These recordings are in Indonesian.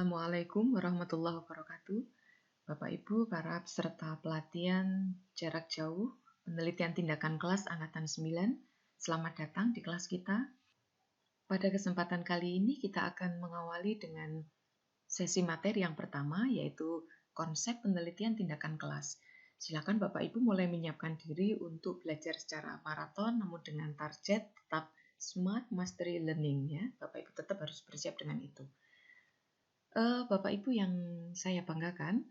Assalamualaikum warahmatullahi wabarakatuh. Bapak Ibu, para peserta pelatihan jarak jauh, penelitian tindakan kelas Angkatan 9, selamat datang di kelas kita. Pada kesempatan kali ini kita akan mengawali dengan sesi materi yang pertama, yaitu konsep penelitian tindakan kelas. Silakan Bapak Ibu mulai menyiapkan diri untuk belajar secara maraton, namun dengan target tetap Smart Mastery Learning ya. Bapak Ibu tetap harus bersiap dengan itu. Bapak Ibu yang saya banggakan,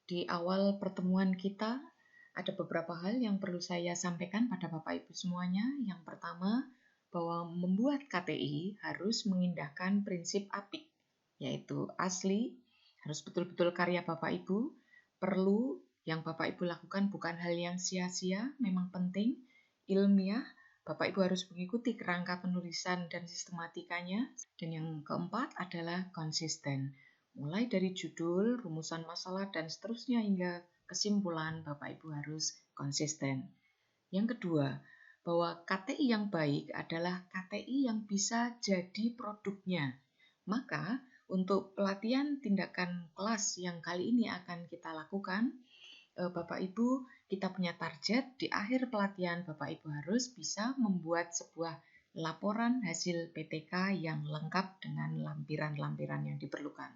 di awal pertemuan kita ada beberapa hal yang perlu saya sampaikan pada Bapak Ibu semuanya. Yang pertama, bahwa membuat KTI harus mengindahkan prinsip APIK, yaitu asli, harus betul-betul karya Bapak Ibu, perlu yang Bapak Ibu lakukan bukan hal yang sia-sia, memang penting, ilmiah, Bapak Ibu harus mengikuti kerangka penulisan dan sistematikanya. Dan yang keempat adalah konsisten. Mulai dari judul, rumusan masalah, dan seterusnya hingga kesimpulan, Bapak Ibu harus konsisten. Yang kedua, bahwa KTI yang baik adalah KTI yang bisa jadi produknya. Maka, untuk pelatihan tindakan kelas yang kali ini akan kita lakukan, Bapak Ibu, kita punya target di akhir pelatihan Bapak Ibu harus bisa membuat sebuah laporan hasil PTK yang lengkap dengan lampiran-lampiran yang diperlukan.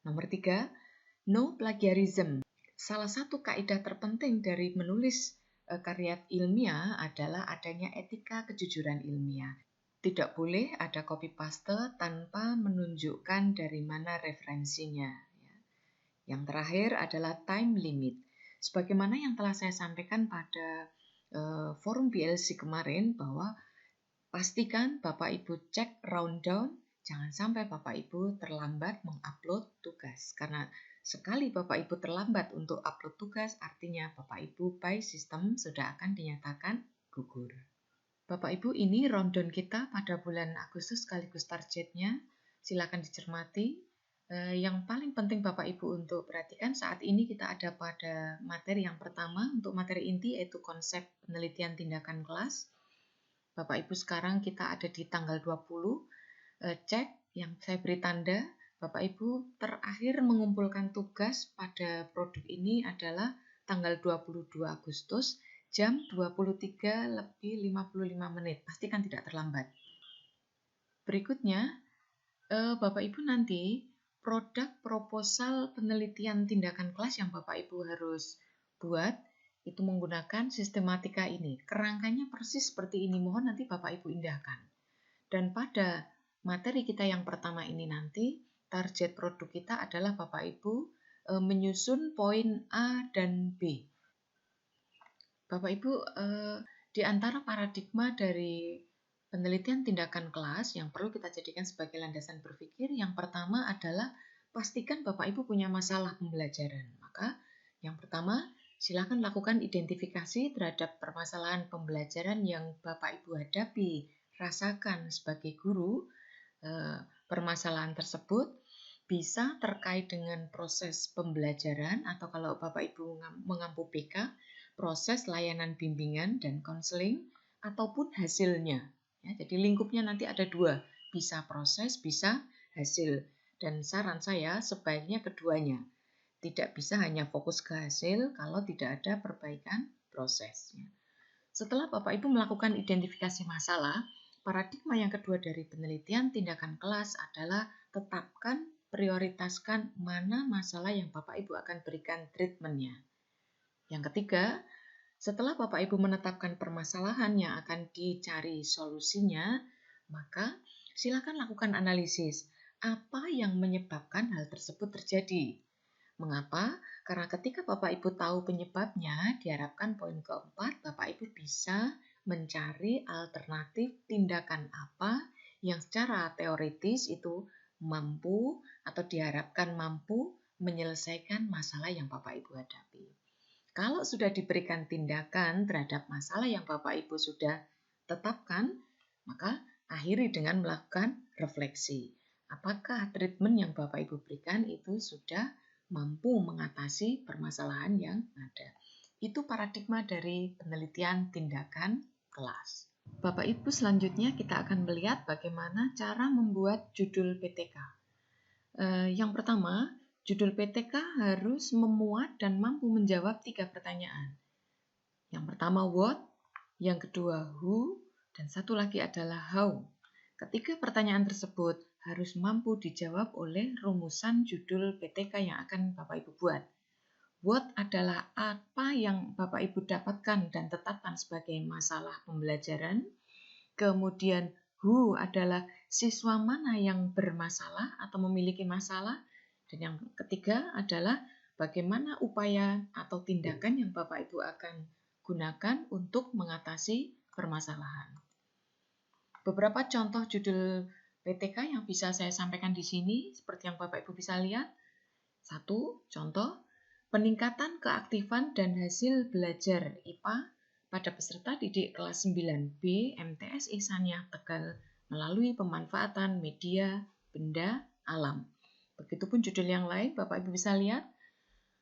Nomor 3, no plagiarism. Salah satu kaidah terpenting dari menulis karya ilmiah adalah adanya etika kejujuran ilmiah. Tidak boleh ada copy paste tanpa menunjukkan dari mana referensinya. Yang terakhir adalah time limit. Sebagaimana yang telah saya sampaikan pada forum BLC kemarin, bahwa pastikan Bapak Ibu cek rundown, jangan sampai Bapak Ibu terlambat mengupload tugas. Karena sekali Bapak Ibu terlambat untuk upload tugas, artinya Bapak Ibu by sistem sudah akan dinyatakan gugur. Bapak Ibu, ini rundown kita pada bulan Agustus sekaligus targetnya. Silakan dicermati. Yang paling penting Bapak Ibu untuk perhatikan, saat ini kita ada pada materi yang pertama, untuk materi inti yaitu konsep penelitian tindakan kelas. Bapak Ibu, sekarang kita ada di tanggal 20, cek yang saya beri tanda, Bapak Ibu terakhir mengumpulkan tugas pada produk ini adalah tanggal 22 Agustus, jam 23:55, pastikan tidak terlambat. Berikutnya, Bapak Ibu nanti produk proposal penelitian tindakan kelas yang Bapak Ibu harus buat itu menggunakan sistematika ini. Kerangkanya persis seperti ini, mohon nanti Bapak Ibu indahkan. Dan pada materi kita yang pertama ini nanti, target produk kita adalah Bapak Ibu menyusun poin A dan B. Bapak Ibu, di antara paradigma dari penelitian tindakan kelas yang perlu kita jadikan sebagai landasan berpikir, yang pertama adalah pastikan Bapak Ibu punya masalah pembelajaran. Maka yang pertama, silakan lakukan identifikasi terhadap permasalahan pembelajaran yang Bapak Ibu hadapi, rasakan sebagai guru. Permasalahan tersebut bisa terkait dengan proses pembelajaran atau kalau Bapak Ibu mengampu PK, proses layanan bimbingan dan konseling, ataupun hasilnya. Ya, jadi lingkupnya nanti ada dua, bisa proses, bisa hasil. Dan saran saya sebaiknya keduanya. Tidak bisa hanya fokus ke hasil kalau tidak ada perbaikan prosesnya. Setelah Bapak Ibu melakukan identifikasi masalah, paradigma yang kedua dari penelitian tindakan kelas adalah tetapkan, prioritaskan mana masalah yang Bapak Ibu akan berikan treatmentnya. Yang ketiga, setelah Bapak Ibu menetapkan permasalahan yang akan dicari solusinya, maka silakan lakukan analisis. Apa yang menyebabkan hal tersebut terjadi? Mengapa? Karena ketika Bapak Ibu tahu penyebabnya, diharapkan poin keempat, Bapak Ibu bisa mencari alternatif tindakan apa yang secara teoritis itu mampu atau diharapkan mampu menyelesaikan masalah yang Bapak Ibu hadapi. Kalau sudah diberikan tindakan terhadap masalah yang Bapak Ibu sudah tetapkan, maka akhiri dengan melakukan refleksi. Apakah treatment yang Bapak Ibu berikan itu sudah mampu mengatasi permasalahan yang ada? Itu paradigma dari penelitian tindakan kelas. Bapak Ibu, selanjutnya kita akan melihat bagaimana cara membuat judul PTK. Yang pertama, judul PTK harus memuat dan mampu menjawab 3 pertanyaan. Yang pertama what, yang kedua who, dan satu lagi adalah how. Ketiga pertanyaan tersebut harus mampu dijawab oleh rumusan judul PTK yang akan Bapak Ibu buat. What adalah apa yang Bapak Ibu dapatkan dan tetapkan sebagai masalah pembelajaran. Kemudian who adalah siswa mana yang bermasalah atau memiliki masalah. Dan yang ketiga adalah bagaimana upaya atau tindakan yang Bapak Ibu akan gunakan untuk mengatasi permasalahan. Beberapa contoh judul PTK yang bisa saya sampaikan di sini, seperti yang Bapak Ibu bisa lihat. 1. Contoh, peningkatan keaktifan dan hasil belajar IPA pada peserta didik kelas 9B MTS Ihsaniyah Tegal melalui pemanfaatan media, benda, alam. Begitupun judul yang lain, Bapak Ibu bisa lihat.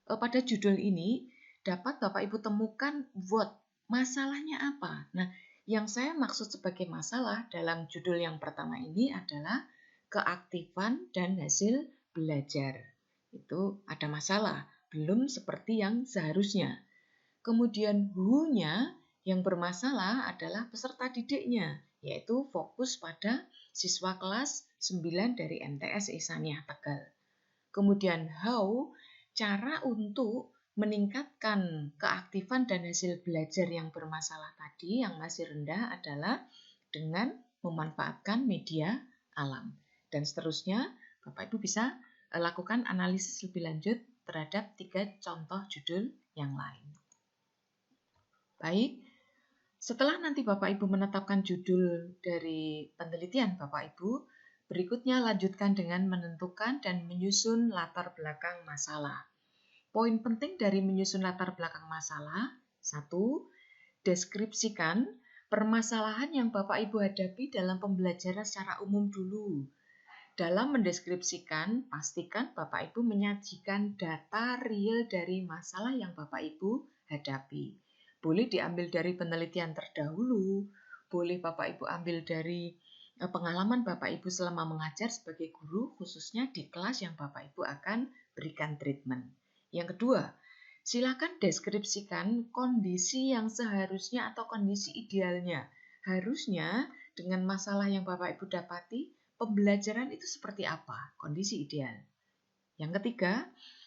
Pada judul ini, dapat Bapak Ibu temukan what, masalahnya apa. Nah, yang saya maksud sebagai masalah dalam judul yang pertama ini adalah keaktifan dan hasil belajar. Itu ada masalah, belum seperti yang seharusnya. Kemudian who-nya yang bermasalah adalah peserta didiknya, yaitu fokus pada siswa kelas 9 dari MTS Ihsaniyah Tegal. Kemudian how, cara untuk meningkatkan keaktifan dan hasil belajar yang bermasalah tadi, yang masih rendah adalah dengan memanfaatkan media alam. Dan seterusnya, Bapak Ibu bisa lakukan analisis lebih lanjut terhadap 3 contoh judul yang lain. Baik, setelah nanti Bapak Ibu menetapkan judul dari penelitian Bapak Ibu, berikutnya lanjutkan dengan menentukan dan menyusun latar belakang masalah. Poin penting dari menyusun latar belakang masalah, 1. Deskripsikan permasalahan yang Bapak Ibu hadapi dalam pembelajaran secara umum dulu. Dalam mendeskripsikan, pastikan Bapak Ibu menyajikan data real dari masalah yang Bapak Ibu hadapi. Boleh diambil dari penelitian terdahulu, boleh Bapak Ibu ambil dari pengalaman Bapak Ibu selama mengajar sebagai guru, khususnya di kelas yang Bapak Ibu akan berikan treatment. Yang kedua, silakan deskripsikan kondisi yang seharusnya atau kondisi idealnya. Harusnya dengan masalah yang Bapak Ibu dapati, pembelajaran itu seperti apa, kondisi ideal. Yang ketiga,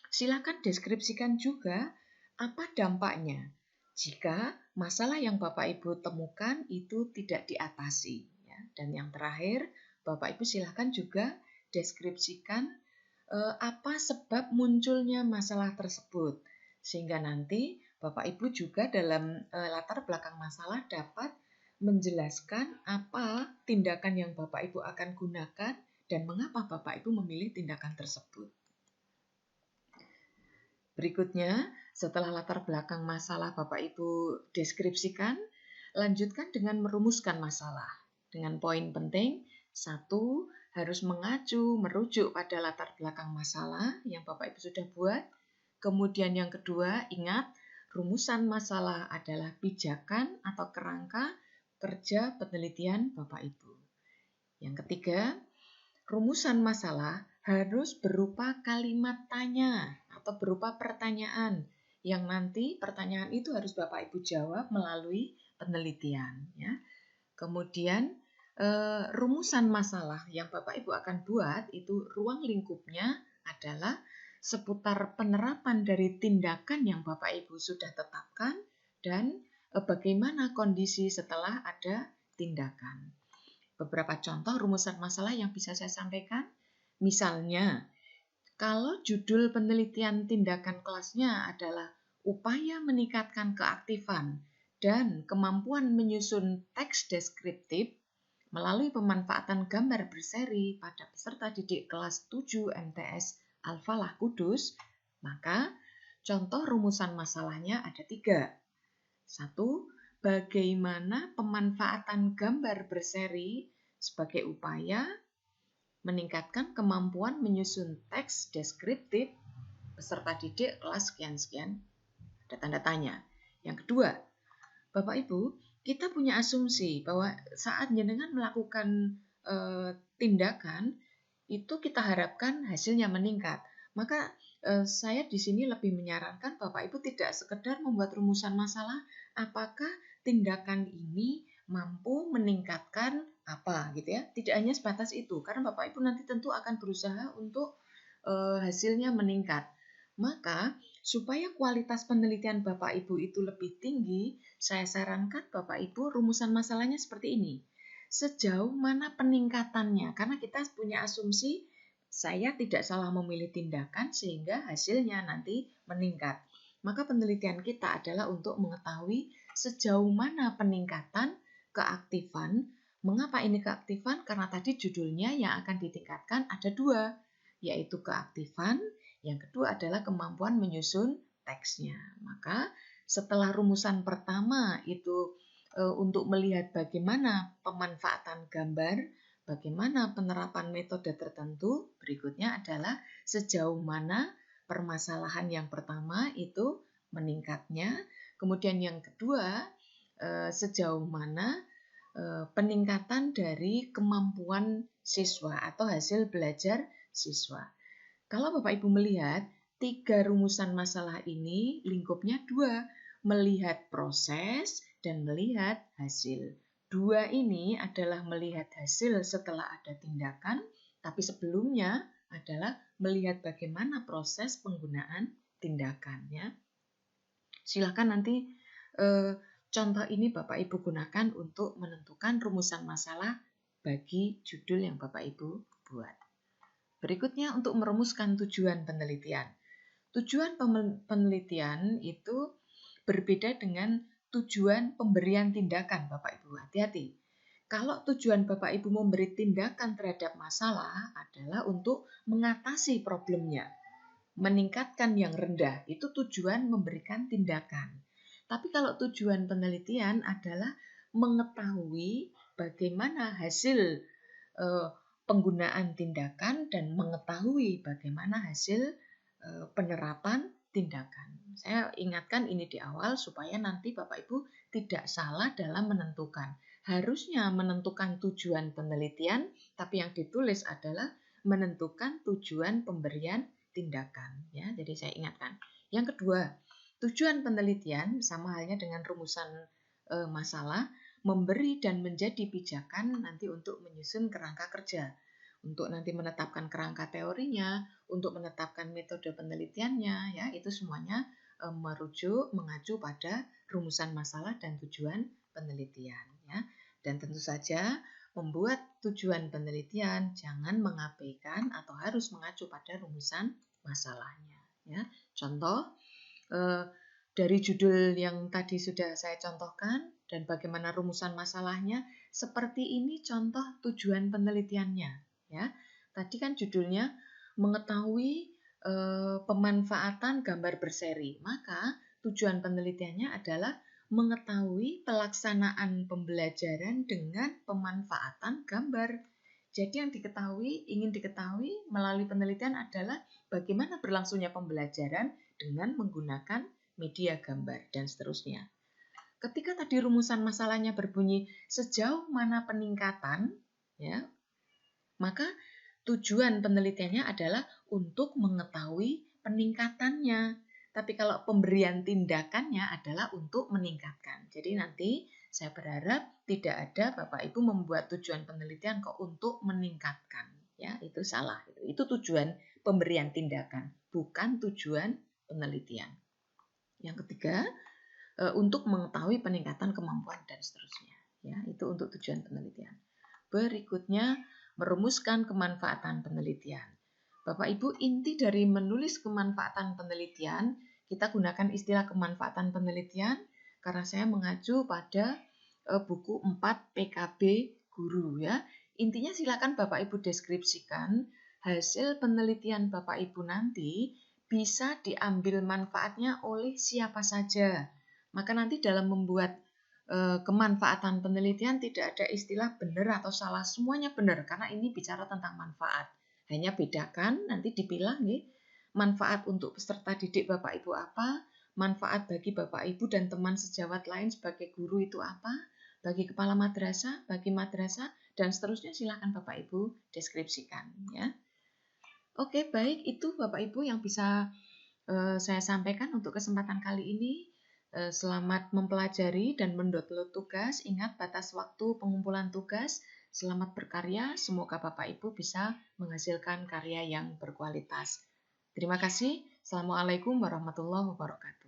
silakan deskripsikan juga apa dampaknya jika masalah yang Bapak Ibu temukan itu tidak diatasi. Dan yang terakhir, Bapak Ibu silakan juga deskripsikan apa sebab munculnya masalah tersebut. Sehingga nanti Bapak Ibu juga dalam latar belakang masalah dapat menjelaskan apa tindakan yang Bapak Ibu akan gunakan dan mengapa Bapak Ibu memilih tindakan tersebut. Berikutnya, setelah latar belakang masalah Bapak Ibu deskripsikan, lanjutkan dengan merumuskan masalah. Dengan poin penting, 1. Harus merujuk pada latar belakang masalah yang Bapak Ibu sudah buat. Kemudian yang kedua, ingat, rumusan masalah adalah pijakan atau kerangka kerja penelitian Bapak Ibu. Yang ketiga, rumusan masalah harus berupa kalimat tanya atau berupa pertanyaan yang nanti pertanyaan itu harus Bapak Ibu jawab melalui penelitian. Ya. Kemudian rumusan masalah yang Bapak Ibu akan buat itu ruang lingkupnya adalah seputar penerapan dari tindakan yang Bapak Ibu sudah tetapkan dan bagaimana kondisi setelah ada tindakan. Beberapa contoh rumusan masalah yang bisa saya sampaikan. Misalnya, kalau judul penelitian tindakan kelasnya adalah upaya meningkatkan keaktifan dan kemampuan menyusun teks deskriptif melalui pemanfaatan gambar berseri pada peserta didik kelas 7 MTS Al-Falah Kudus, maka contoh rumusan masalahnya ada 3. 1. Bagaimana pemanfaatan gambar berseri sebagai upaya meningkatkan kemampuan menyusun teks deskriptif peserta didik kelas sekian-sekian. Ada tanda tanya. Yang kedua, Bapak Ibu, kita punya asumsi bahwa saat jenengan melakukan tindakan, itu kita harapkan hasilnya meningkat. Maka saya di sini lebih menyarankan Bapak Ibu tidak sekedar membuat rumusan masalah, apakah tindakan ini mampu meningkatkan apa gitu ya. Tidak hanya sebatas itu, karena Bapak Ibu nanti tentu akan berusaha untuk hasilnya meningkat. Maka supaya kualitas penelitian Bapak Ibu itu lebih tinggi, saya sarankan Bapak Ibu rumusan masalahnya seperti ini. Sejauh mana peningkatannya? Karena kita punya asumsi saya tidak salah memilih tindakan sehingga hasilnya nanti meningkat. Maka penelitian kita adalah untuk mengetahui sejauh mana peningkatan keaktifan. Mengapa ini keaktifan? Karena tadi judulnya yang akan ditingkatkan ada dua, yaitu keaktifan, yang kedua adalah kemampuan menyusun teksnya. Maka setelah rumusan pertama itu untuk melihat bagaimana pemanfaatan gambar, bagaimana penerapan metode tertentu, berikutnya adalah sejauh mana permasalahan yang pertama itu meningkatnya, kemudian yang kedua sejauh mana peningkatan dari kemampuan siswa atau hasil belajar siswa. Kalau Bapak Ibu melihat, 3 rumusan masalah ini lingkupnya 2, melihat proses dan melihat hasil. 2 ini adalah melihat hasil setelah ada tindakan, tapi sebelumnya adalah melihat bagaimana proses penggunaan tindakannya. Silakan nanti contoh ini Bapak Ibu gunakan untuk menentukan rumusan masalah bagi judul yang Bapak Ibu buat. Berikutnya untuk merumuskan tujuan penelitian. Tujuan penelitian itu berbeda dengan tujuan pemberian tindakan Bapak Ibu. Hati-hati. Kalau tujuan Bapak Ibu memberi tindakan terhadap masalah adalah untuk mengatasi problemnya, meningkatkan yang rendah, itu tujuan memberikan tindakan. Tapi kalau tujuan penelitian adalah mengetahui bagaimana hasil penggunaan tindakan dan mengetahui bagaimana hasil penerapan tindakan. Saya ingatkan ini di awal supaya nanti Bapak Ibu tidak salah dalam menentukan. Harusnya menentukan tujuan penelitian, tapi yang ditulis adalah menentukan tujuan pemberian tindakan. Ya, jadi saya ingatkan. Yang kedua, tujuan penelitian sama halnya dengan rumusan masalah, memberi dan menjadi pijakan nanti untuk menyusun kerangka kerja, untuk nanti menetapkan kerangka teorinya, untuk menetapkan metode penelitiannya, ya itu semuanya mengacu pada rumusan masalah dan tujuan penelitian, ya. Dan tentu saja membuat tujuan penelitian jangan mengabaikan atau harus mengacu pada rumusan masalahnya, ya. Contoh dari judul yang tadi sudah saya contohkan dan bagaimana rumusan masalahnya, seperti ini contoh tujuan penelitiannya, ya. Tadi kan judulnya mengetahui pemanfaatan gambar berseri. Maka tujuan penelitiannya adalah mengetahui pelaksanaan pembelajaran dengan pemanfaatan gambar. Jadi yang ingin diketahui melalui penelitian adalah bagaimana berlangsungnya pembelajaran dengan menggunakan media gambar dan seterusnya. Ketika tadi rumusan masalahnya berbunyi sejauh mana peningkatan, ya, maka tujuan penelitiannya adalah untuk mengetahui peningkatannya. Tapi kalau pemberian tindakannya adalah untuk meningkatkan. Jadi nanti saya berharap tidak ada Bapak Ibu membuat tujuan penelitian kok untuk meningkatkan. Ya, itu salah. Itu tujuan pemberian tindakan, bukan tujuan penelitian. Yang ketiga, untuk mengetahui peningkatan kemampuan dan seterusnya. Ya, itu untuk tujuan penelitian. Berikutnya, merumuskan kemanfaatan penelitian. Bapak Ibu, inti dari menulis kemanfaatan penelitian, kita gunakan istilah kemanfaatan penelitian karena saya mengacu pada buku 4 PKB Guru, ya. Intinya silakan Bapak Ibu deskripsikan hasil penelitian Bapak Ibu nanti bisa diambil manfaatnya oleh siapa saja. Maka nanti dalam membuat kemanfaatan penelitian tidak ada istilah benar atau salah, semuanya benar karena ini bicara tentang manfaat. Hanya bedakan nanti dipilah nih, manfaat untuk peserta didik Bapak Ibu apa, manfaat bagi Bapak Ibu dan teman sejawat lain sebagai guru itu apa, bagi kepala madrasah, bagi madrasah, dan seterusnya silakan Bapak Ibu deskripsikan ya. Oke, baik, itu Bapak Ibu yang bisa saya sampaikan untuk kesempatan kali ini. Selamat mempelajari dan mendownload tugas. Ingat batas waktu pengumpulan tugas. Selamat berkarya. Semoga Bapak Ibu bisa menghasilkan karya yang berkualitas. Terima kasih. Assalamualaikum warahmatullahi wabarakatuh.